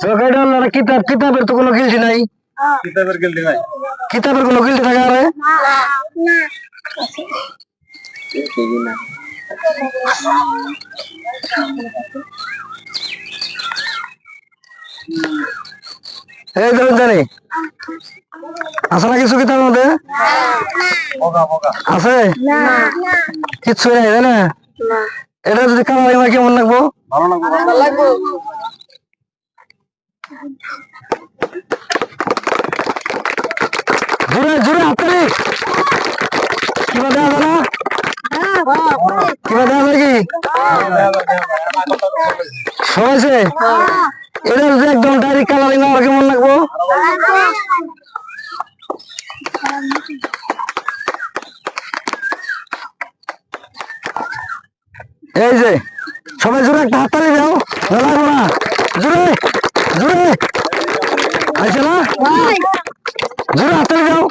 চোখে ডল কিতাব কিতাবের তো কোনো গিলটি নাই কিতাবের গিলটি নাই কিতাবের কোনো গিলটি থাকে আরে এই ধরুন জানি আছে না কিছু কিতাবের মধ্যে আছে কিচ্ছু নাই তাই না এটা যদি কালারিং হয় কেমন লাগবো ভালো লাগবে জোরে জোরে হাততালি কিবা দেওয়া যায় না কিবা দেওয়া যায় কি সবাইছে এটা যদি একদম ডাইরেক্ট কালারিং হয় কেমন লাগবো এই যে সবাই জোরে একটা হাততালি দাও লাগবো না জোরে জোরে আইছে না জোরে হাততালি দাও